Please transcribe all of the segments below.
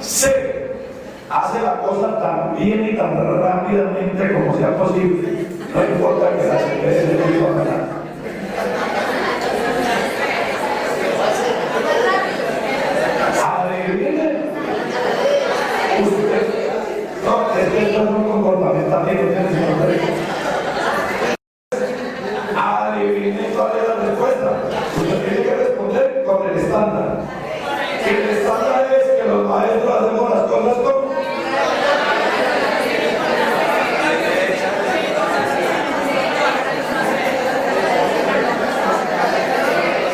C. Hace la cosa tan bien y tan rápidamente como sea posible, no importa que la se quede de nada. Adivine usted. No, es que esto es un comportamiento que tiene su nombre. Adivine cuál es la respuesta. Usted tiene que responder con el estándar. Y el estándar es que los maestros hacemos las cosas con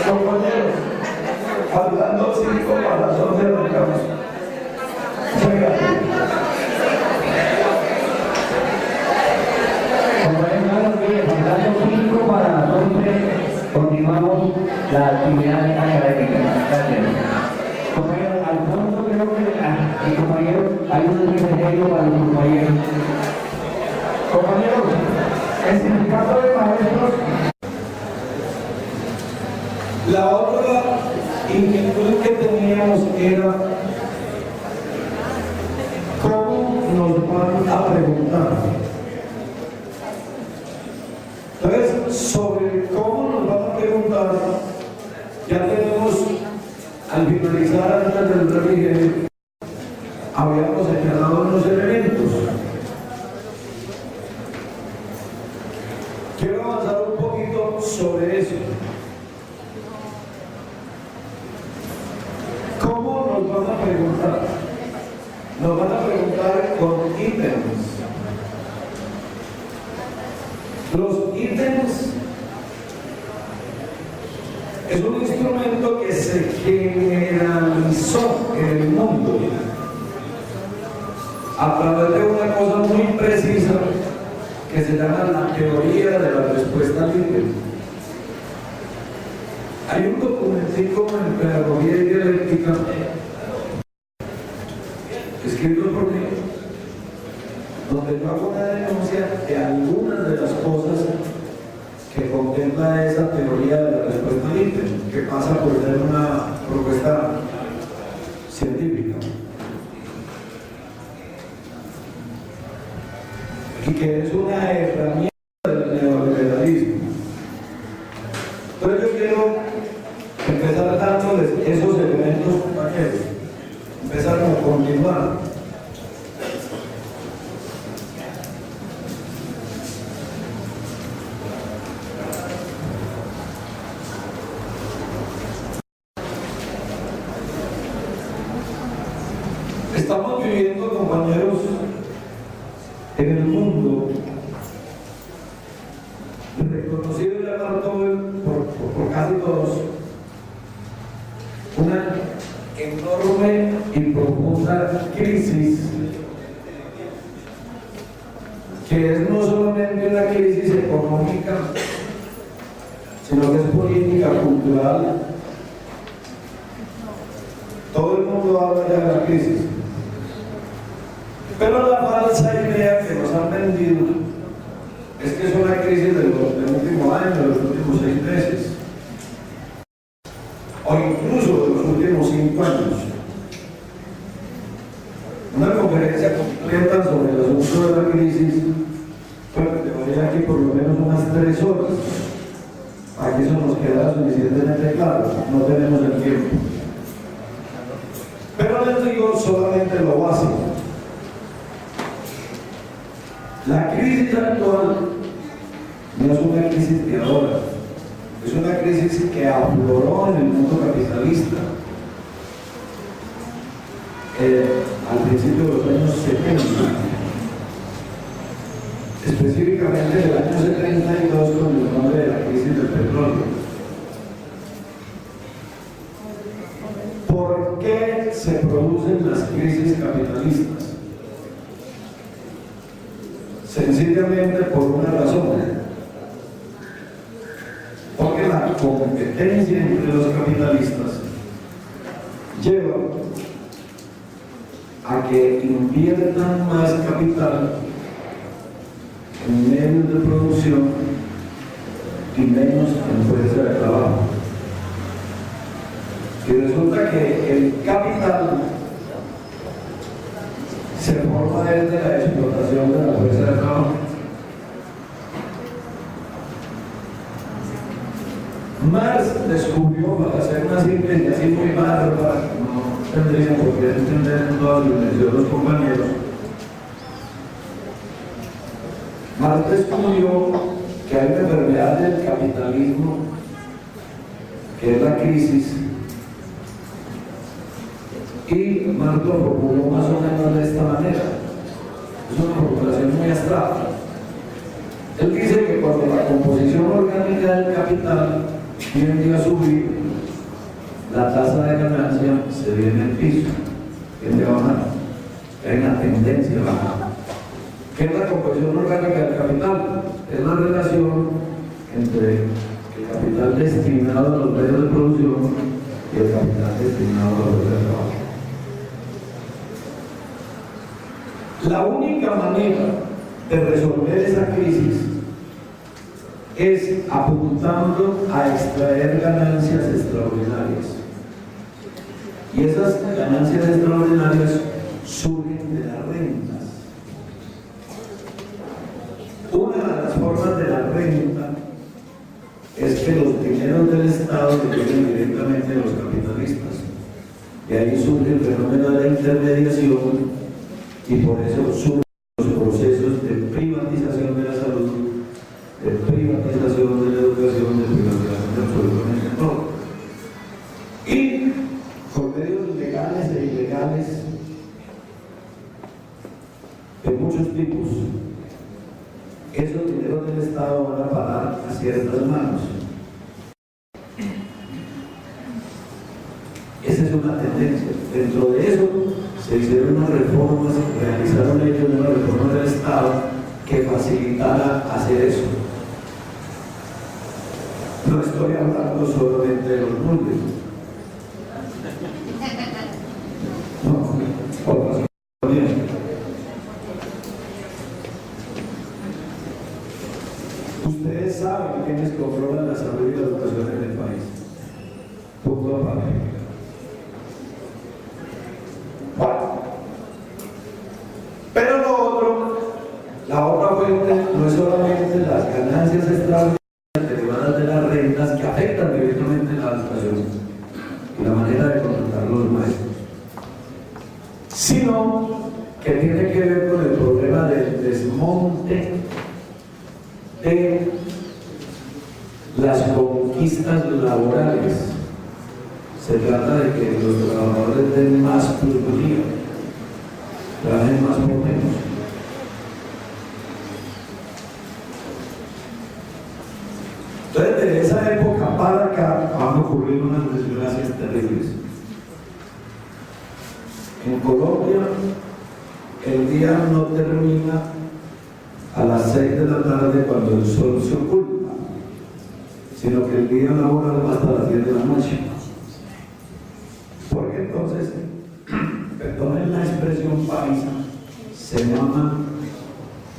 compañeros, faltando 5 para las 11 de la cama. Faltando 5 para las 11, continuamos la actividad académica. Gracias. Compañeros, al fondo creo que, compañeros, hay un refrigerio para los compañeros. Compañeros, el sindicato de maestros. La otra inquietud que teníamos era cómo nos van a preguntar. Entonces, sobre cómo nos van a preguntar, ya tenemos, al finalizar antes del refrigerio, habíamos señalado unos elementos. Quiero avanzar un poquito sobre eso. ¿Cómo nos van a preguntar? Nos van a preguntar con ítems. Los ítems es un instrumento que se generalizó en el mundo a través de una cosa muy precisa que se llama la teoría de la respuesta libre. Hay un documentico en pedagogía y dialéctica escrito por mí, donde yo hago una denuncia de algunas de las cosas que contempla esa teoría de la respuesta libre, que pasa por ser una propuesta científica y que es una herramienta del neoliberalismo. Entonces yo quiero empezar dándoles esos elementos, compañeros, empezar a continuar. Estamos viviendo, compañeros, en el mundo reconocido ya por casi todos, una enorme y profunda crisis que es no solamente una crisis económica, sino que es política, cultural. Todo el mundo habla ya de la crisis. Pero la falsa idea que nos han vendido es que es una crisis del último año, de los últimos 6 meses, o incluso de los últimos 5 años. Una conferencia completa sobre el asunto de la crisis, bueno, llevaría aquí por lo menos unas 3 horas. Aquí eso nos queda suficientemente claro, no tenemos el tiempo. Pero les digo solamente lo básico. La crisis actual no es una crisis de ahora, es una crisis que afloró en el mundo capitalista al principio de los años 70, específicamente del año 72 con el nombre de la crisis del petróleo. ¿Por qué se producen las crisis capitalistas? Sencillamente por una razón, porque la competencia entre los capitalistas lleva a que inviertan más capital en medios de producción y menos en fuerza de trabajo. Y resulta que el capital través de la explotación de la fuerza de trabajo. Marx descubrió, para hacer una síntesis así muy bárbara, no tendría por qué entender en todas las dimensiones los compañeros. Marx descubrió que hay una enfermedad del capitalismo, que es la crisis, y Marx lo formuló más o menos de esta manera. Es una formulación muy abstracta. Él dice que cuando la composición orgánica del capital tiende a subir, la tasa de ganancia se viene al piso, tiende a bajar. Hay una tendencia a bajar. ¿Qué es la composición orgánica del capital? Es la relación entre el capital destinado a los medios de producción y el capital destinado a los medios de trabajo. La única manera de resolver esa crisis es apuntando a extraer ganancias extraordinarias. Y esas ganancias extraordinarias surgen de las rentas. Una de las formas de la renta es que los dineros del Estado lleguen directamente a los capitalistas. Y ahí surge el fenómeno de la intermediación, y por eso surgen los procesos de privatización de la salud, de privatización de la educación, de privatización de absolutamente todo. Y por medios legales e ilegales de muchos tipos, esos dineros del Estado van a parar a ciertas manos. Esa es una tendencia. Dentro de eso se hicieron unas reformas, realizaron ellos una reforma del Estado que facilitara hacer eso. No estoy hablando solamente de los públicos. No, otras cosas también. Ustedes saben quiénes controlan la salud y la educación en el país. Punto aparte. Bueno, pero lo otro, la otra fuente no es solamente las ganancias extraordinarias derivadas de las rentas que afectan directamente la educación y la manera de contratar los maestros, sino que tiene que ver con el problema del desmonte de las conquistas laborales. Se trata de que los trabajadores den más plusvalía, trabajen más por menos. Entonces, de esa época para acá van a ocurrir unas desgracias terribles. En Colombia, el día no termina a las 6 de la tarde cuando el sol se oculta, sino que el día laboral va hasta las 10 de la noche. Porque entonces, perdonen la expresión paisa, se llaman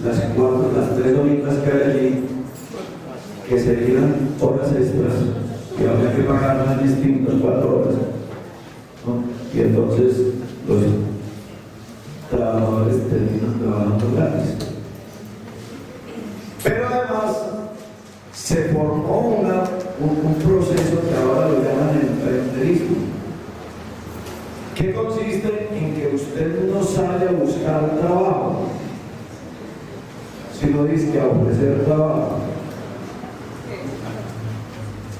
las 3 horitas que hay allí, que serían horas extras, y habría que pagarlas distintas 4 horas, ¿no? Y entonces los trabajadores terminan trabajando gratis. Pero además se formó un proceso que ahora lo llaman emprenderismo, que consiste en que usted no sale a buscar trabajo, sino dice a ofrecer trabajo.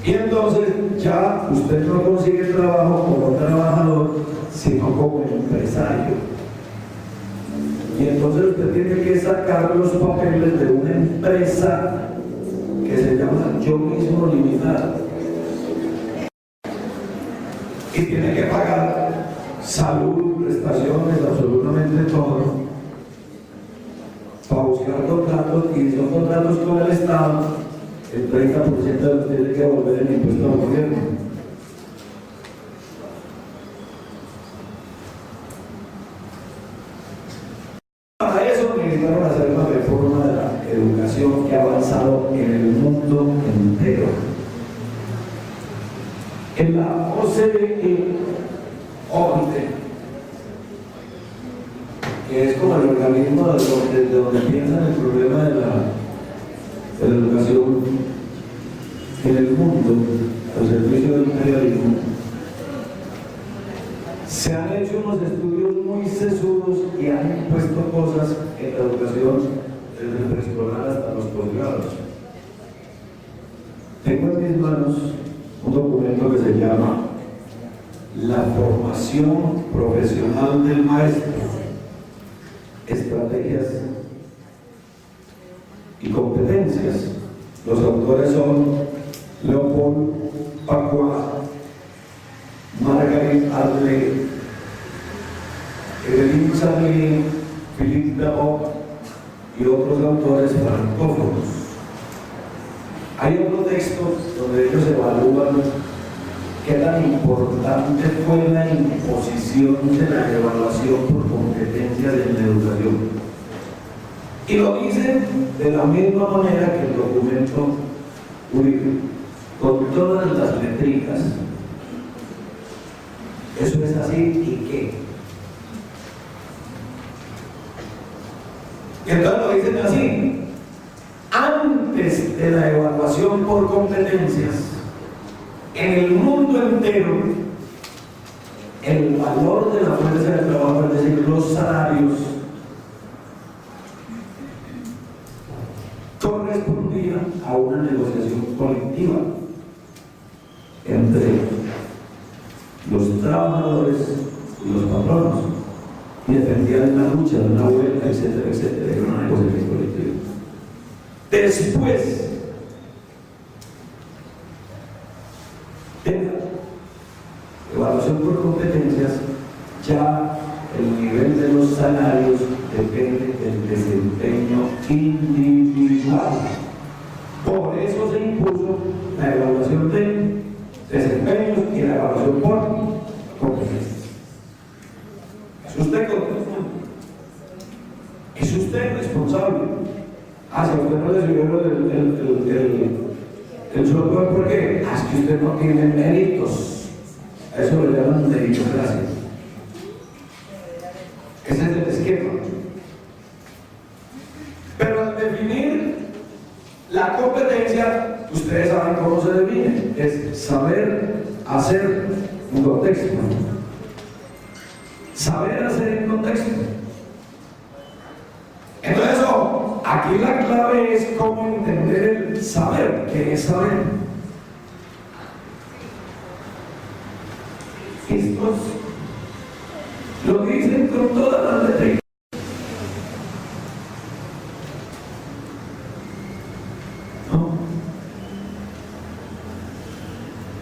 Y entonces ya usted no consigue trabajo como trabajador, sino como empresario. Y entonces usted tiene que sacar los papeles de una empresa que se llama Yo Mismo Limitada. Y tiene que pagar salud, prestaciones, absolutamente todo, para buscar contratos, y son contratos con el Estado. El 30% de lo que tiene que devolver el impuesto al gobierno. Para eso necesitaron hacer una reforma de la educación que ha avanzado en el mundo entero. En la OCDE, que es como el organismo de donde piensan el problema de la educación en el mundo, al servicio del imperialismo, se han hecho unos estudios muy sesudos y han impuesto cosas en la educación desde el preescolar hasta los posgrados. Tengo en mis manos un documento que se llama La formación profesional del maestro, estrategias y competencias. Los autores son Leopold Pacua, Margaret Adley, Evelyn Sarli, Philippe Darroch y otros autores francófonos. Hay otro texto donde ellos evalúan qué tan importante fue la imposición de la evaluación por competencias en la educación. Y lo dicen de la misma manera que el documento Uribe, con todas las métricas. Eso es así, ¿y qué? Y entonces lo dicen así: antes de la evaluación por competencias, en el mundo entero, el valor de la fuerza de trabajo, es decir, los salarios, correspondía a una negociación colectiva entre los trabajadores y los patronos, y defendían una lucha, una huelga, etcétera, etcétera. Era una negociación colectiva. Después de la evaluación por competencias, ya el nivel de los salarios depende del desempeño individual. Por eso se impuso la evaluación de desempeños y la evaluación por competencias. ¿Es usted contestando? ¿Es usted responsable? Si a usted no le subieron el software, ¿por qué? Es que usted no tiene méritos. A eso le llaman meritocracia. Ese es el esquema. Pero al definir la competencia, ustedes saben cómo se define: es saber hacer un contexto. Saber hacer en contexto. Entonces, aquí la clave es cómo entender el saber. ¿Qué es saber? Estos lo dicen con todas las letras. ¿No?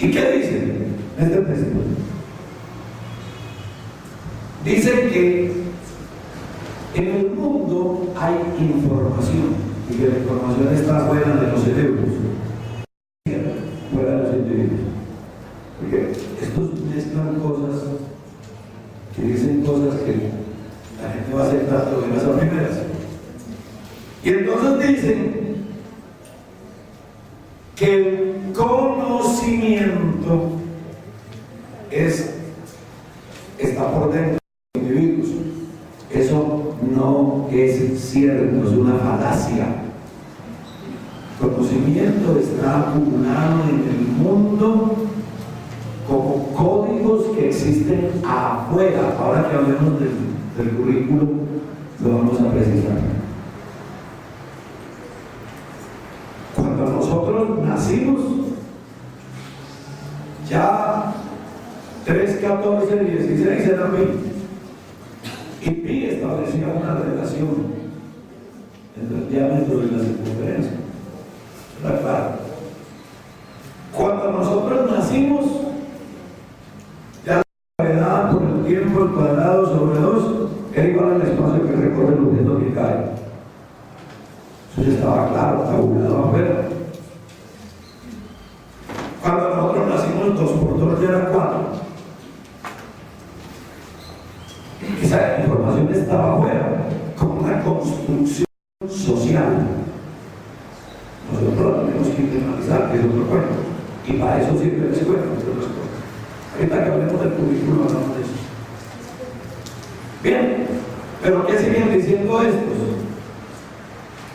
¿Y qué dicen este texto? Dicen que en el mundo hay información y que la información está fuera de los cerebros, fuera de los individuos. Porque estos mezclan cosas que dicen cosas que la gente va a aceptar de buenas a primeras. Y entonces dicen que el conocimiento está por dentro de los individuos. Eso no es cierto, es una falacia. El conocimiento está acumulado en el mundo como códigos que existen afuera. Ahora que hablemos del currículo, lo vamos a precisar. Cuando nosotros nacimos, ya 3, 14, 16 era Pi. Y Pi establecía una relación entre el diámetro y la circunferencia. ¿Está claro? Cuando nosotros nacimos, ya la gravedad por el tiempo al cuadrado sobre 2 era igual al espacio que recorre el objeto que cae. Eso ya estaba claro, tabulado afuera. Cuando nosotros nacimos, 2 por 2 ya era 4. Esa información estaba afuera, como una construcción social. Nosotros la tenemos que internalizar, que es otro cuento. Y para eso sirve la escuela, entre otras cosas. Ahorita que hablemos del currículo, hablamos de eso. Bien, Pero ¿qué siguen diciendo estos?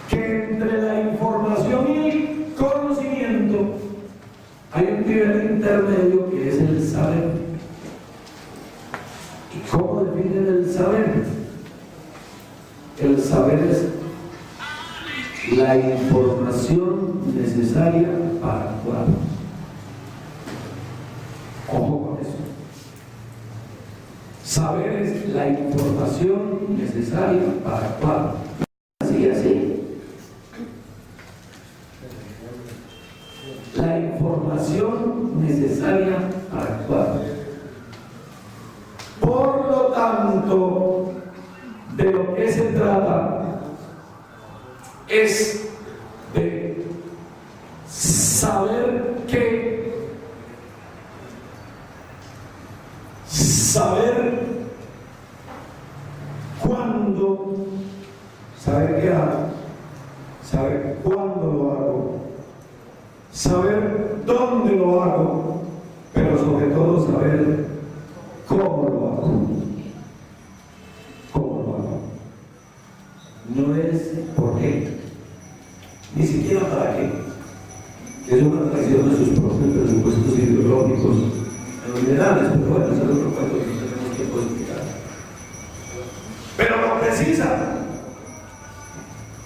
Que entre la información y el conocimiento hay un nivel intermedio que es el saber. ¿Y cómo definen el saber? El saber es la información necesaria para actuar. Ojo con eso. Saber es la información necesaria para actuar. Así. La información necesaria para actuar. Por lo tanto, de lo que se trata es de saber qué, saber cuándo, saber qué hago, saber cuándo lo hago, saber dónde lo hago, pero sobre todo saber cómo lo hago. ¿Cómo lo hago? No es por qué, ni siquiera para qué. Es una traición de sus propios presupuestos ideológicos neoliberales, pero bueno, eso es otro cuento que no tenemos tiempo de explicar. Pero lo precisa.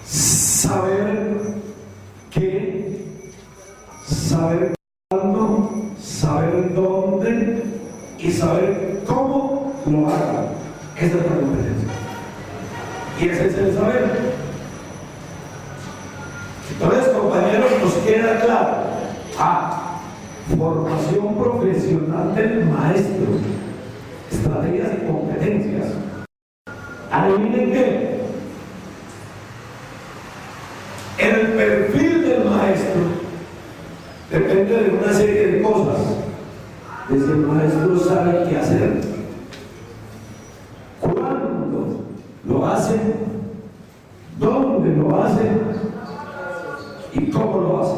Saber qué, saber cuándo, saber dónde y saber cómo lo haga. Esa es la competencia. Y ese es el saber. Entonces, compañeros, nos queda claro. Formación profesional del maestro. Estrategias y competencias. Adivinen qué. El perfil del maestro depende de una serie de cosas. Desde el maestro sabe qué hacer, cuándo lo hace, dónde lo hace y cómo lo hace.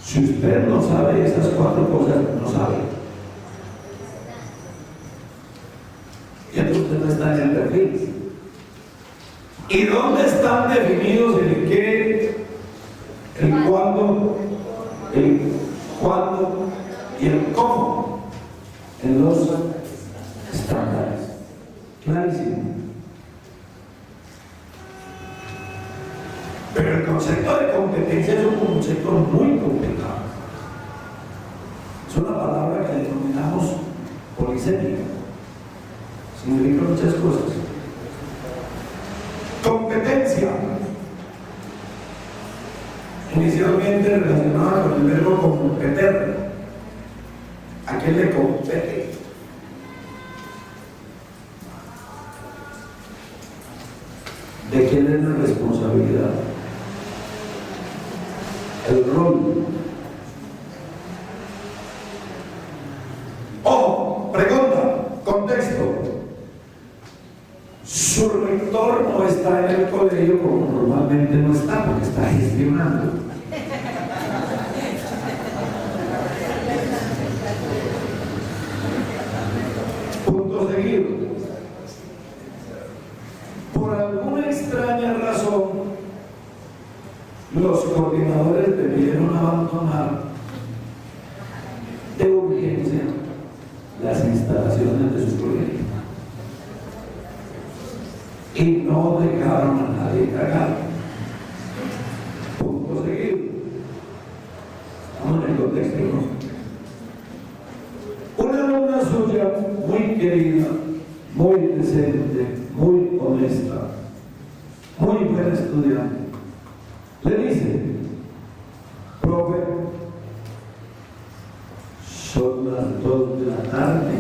Si usted no sabe esas cuatro cosas, no sabe. Y entonces usted no está en el perfil. ¿Y dónde están definidos el qué, el cuándo y el cómo? En los estándares. Clarísimo. Pero el concepto de competencia es un concepto muy complicado. Es una palabra que denominamos polisémica. Significa muchas cosas. Competencia, inicialmente relacionada con el verbo competer. ¿A quién le compete? ¿De quién es la responsabilidad? El rol. Ojo, pregunta, contexto. Su rector no está en el colegio como normalmente no está, porque está gestionando. Punto seguido. Por alguna extraña razón, los coordinadores debieron abandonar de urgencia las instalaciones de su colegio. Y no dejaron a nadie cagar. Punto seguido. Estamos en el contexto, ¿no? Una alumna suya, muy querida, muy decente, muy honesta, muy buena estudiante, le dice: profe, son las 2 de la tarde.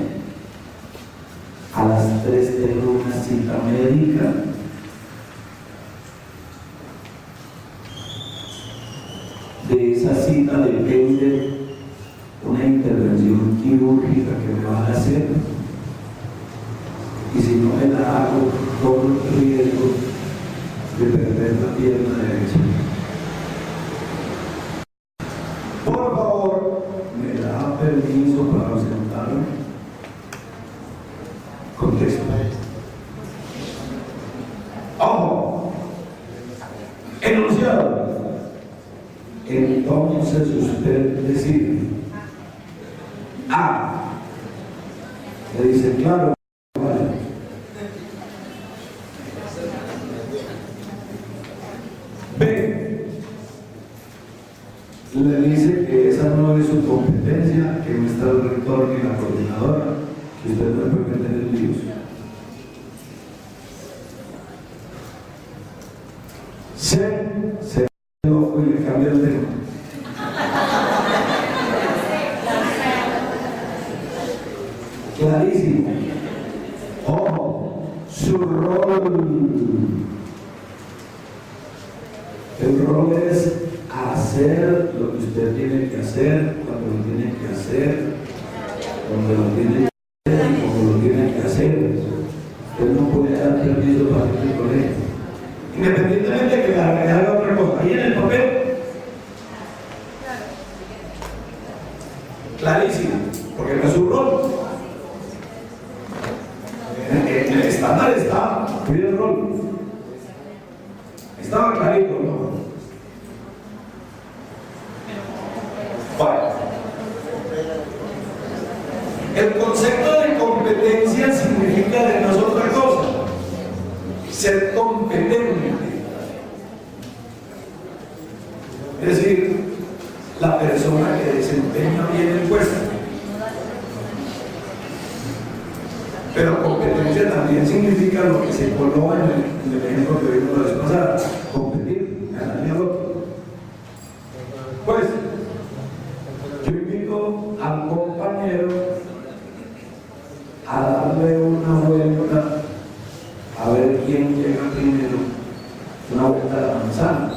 A las 3 tengo una cita médica. De esa cita depende una intervención quirúrgica que me van a hacer. Y si no me la hago, corro el riesgo de perder la pierna derecha. Por favor, ¿me da permiso para ausentarme? Contexto. enunciado. Entonces usted decide. A. Le dice, claro, vale. B. Le dice que esa no es su competencia, que no está el rector ni la coordinadora, que usted no puede meter en líos. Se ojo y le cambia el tema. Clarísimo. Ojo, su rol. El rol es hacer lo que usted tiene que hacer, cuando lo tiene que hacer, donde lo tiene que hacer y como lo tiene que hacer. Usted no puede dar permiso para ir al colegio. Independientemente de que haga otra cosa. Ahí en el papel, clarísimo, porque no es su rol. El estándar está, cuida el rol. Estaba clarito, ¿no? Vale. El concepto de competencia significa de no es otra cosa. Ser competente. Es decir, la persona que desempeña bien el puesto. Pero competencia también significa lo que se coló en el ejemplo que vimos la vez pasada, competir, ganarle al otro. Pues, yo invito al compañero a darle una vuelta a ver quién llega primero, una vuelta a la manzana.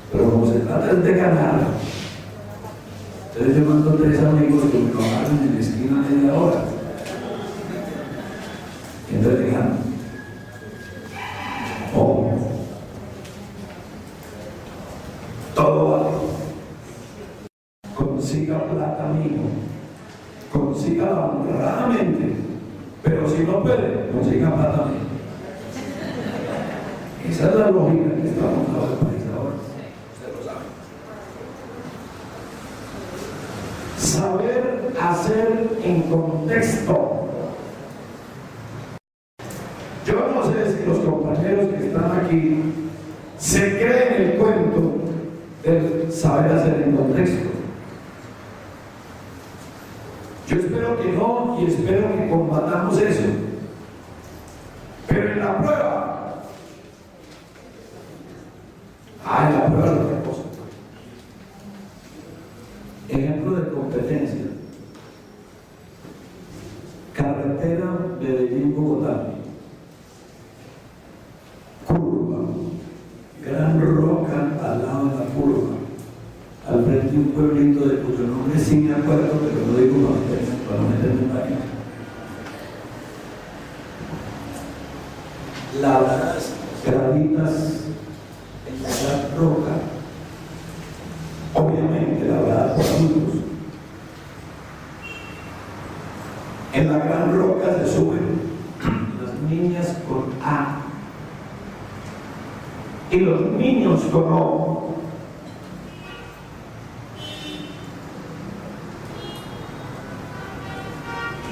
Pero como se trata de ganar, entonces yo mando 3 amigos que me lo hagan en la esquina media hora. Y entonces digan, oh, todo vale. Consiga plata, amigo. Consígala honradamente. Pero si no puede, consiga plata, amigo. Esa es la lógica que está montado el país ahora. Usted lo sabe. Saber hacer en contexto. Yo no sé si los compañeros que están aquí se creen el cuento del saber hacer en contexto. Yo espero que no y espero que combatamos eso. Pero en la prueba, en la prueba es otra cosa. Ejemplo de competencia. Carretera Medellín-Bogotá. Curva. Gran roca al lado de la curva. Al frente de un pueblito de cuyo nombre sí me acuerdo, pero no digo para no meterme en pánico. Labradas graditas en la gran roca, obviamente labradas por adultos. En la gran roca se suben las niñas con A y los niños con O.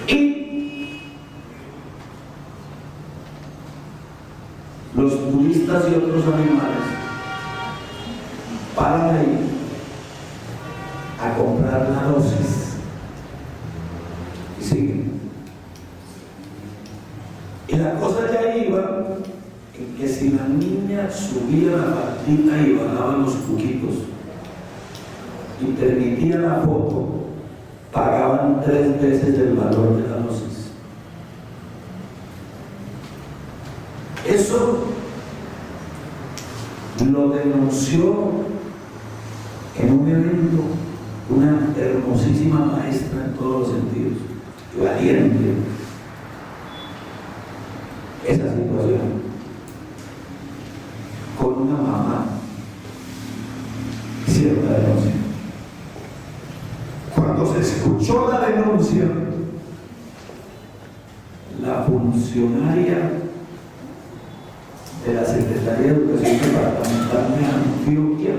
Y los turistas y otros animales paran ahí a comprar la dosis y siguen. Y la cosa ya iba en que si la niña subía la patita y bajaba los cuquitos y permitía la foto, pagaban 3 veces el valor de la dosis. Eso lo denunció en un evento una hermosísima maestra en todos los sentidos, valiente. Esa situación con una mamá hicieron la denuncia. Cuando se escuchó la denuncia, la funcionaria de la Secretaría de Educación Departamental de Antioquia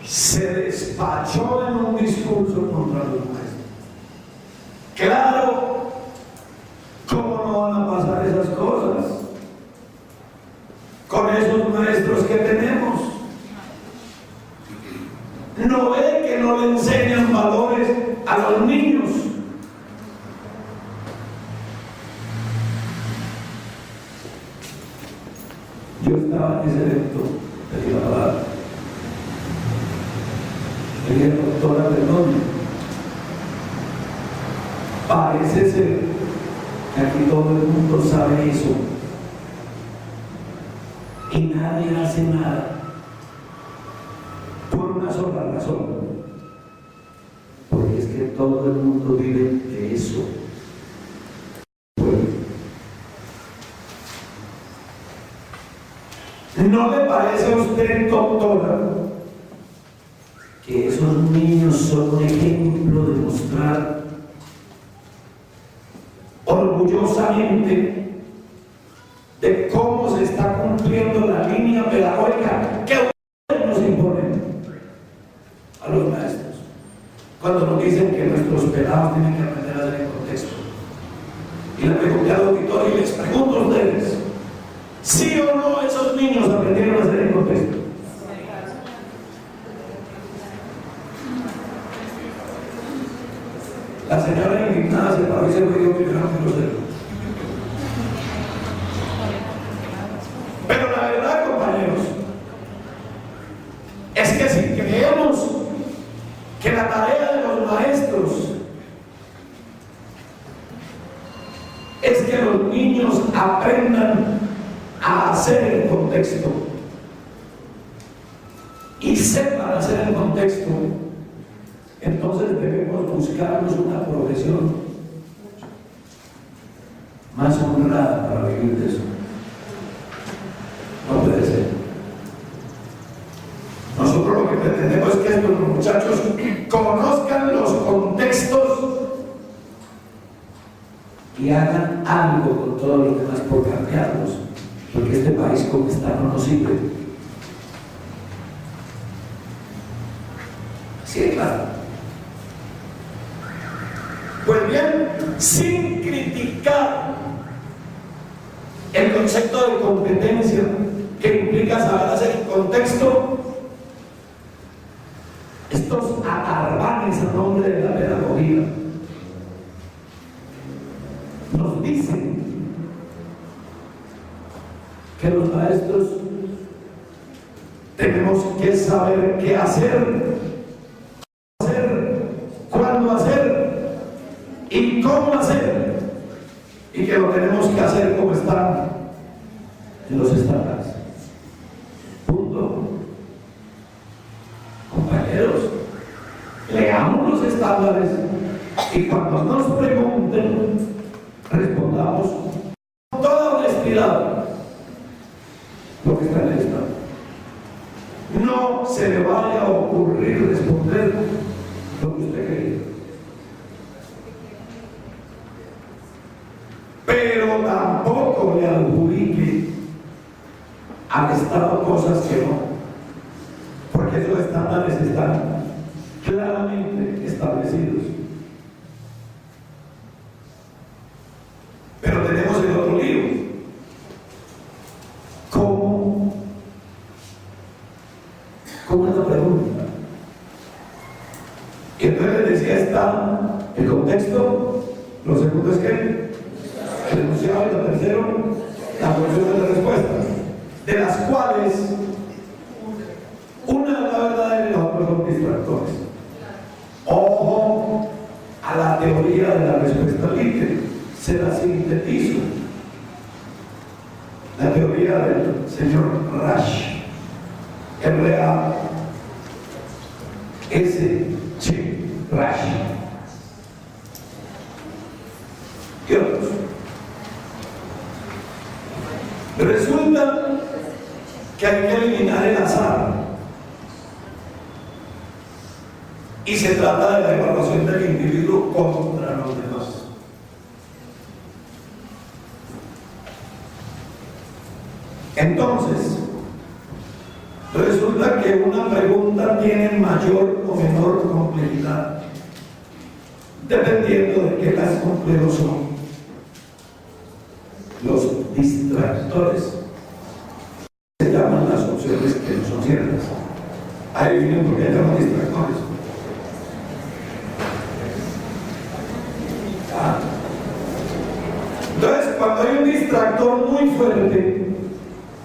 se despachó en un discurso contra los maestros. Claro, ¿cómo no van a pasar esas cosas con esos maestros que tenemos? ¿No ve que no le enseñan valores a los niños? Yo estaba en ese evento de la palabra. Le dije, doctora, perdón, parece ser que aquí todo el mundo sabe eso y nadie hace nada por una sola razón, porque es que todo el mundo vive de eso. ¿No le parece a usted, doctora, que esos niños son un ejemplo de mostrar orgullosamente de cómo se está cumpliendo la línea pedagógica que ustedes nos imponen a los maestros? Cuando nos dicen que nuestros pelados tienen que aprender a hacer el contexto. Y le pregunté al auditorio y les pregunto a ustedes, ¿sí o no esos niños aprendieron a hacer el contexto? La señora indignada se paró y se fue y dijo que yo no quiero hacerlo. Pero la verdad, compañeros, es que si creemos que la tarea de los maestros es que los niños aprendan a hacer el contexto y sepan hacer el contexto, entonces debemos buscarnos una profesión más honrada para vivir de eso. No puede ser. Nosotros lo que pretendemos es que estos muchachos conozcan los contextos y hagan algo con todos los demás por cambiarlos, porque este país como está no nos sirve. Sí, claro. Pues bien, sin criticar el concepto de competencia que implica saber hacer el contexto, estos atarbanes a nombre de la pedagogía nos dicen que los maestros tenemos que saber qué hacer, cuándo hacer y cómo hacer, y que lo tenemos que hacer como están en los estándares. Punto. Compañeros, leamos los estándares y cuando nos pregunten, respondamos con toda honestidad lo que está en el estándar. No se le vaya a ocurrir responder lo que usted cree. Pero tampoco le adjudique al Estado cosas que no, porque esos estándares están claramente establecidos. Pero tenemos el otro lío. ¿Cómo es la pregunta? Y entonces les decía, está el contexto, lo segundo es que el enunciado, y lo tercero, la función de la respuesta, de las cuales una es la verdadera y las otras son distractores. Ojo a la teoría de la respuesta libre, se la sintetizo. La teoría del señor Rash, R-A-S-H, Rash y otros. Resulta que hay que eliminar el azar y se trata de la evaluación del individuo contra los demás. Entonces, resulta que una pregunta tiene mayor o menor complejidad, dependiendo de qué tan complejos son los distractores. Se llaman las opciones que no son ciertas. Ahí vienen porque se llaman distractores. Entonces, cuando hay un distractor muy fuerte,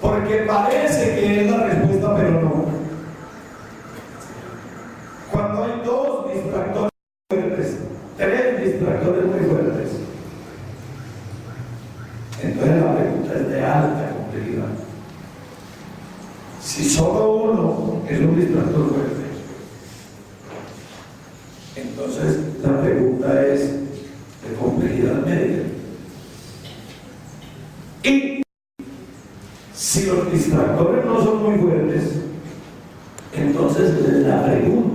porque parece que es la respuesta, pero no. Cuando hay dos distractores fuertes, tres distractores muy fuertes, entonces la pregunta es de alta complejidad. Si solo uno es un distractor fuerte, entonces la pregunta es de complejidad media. Y si los distractores no son muy fuertes, entonces la pregunta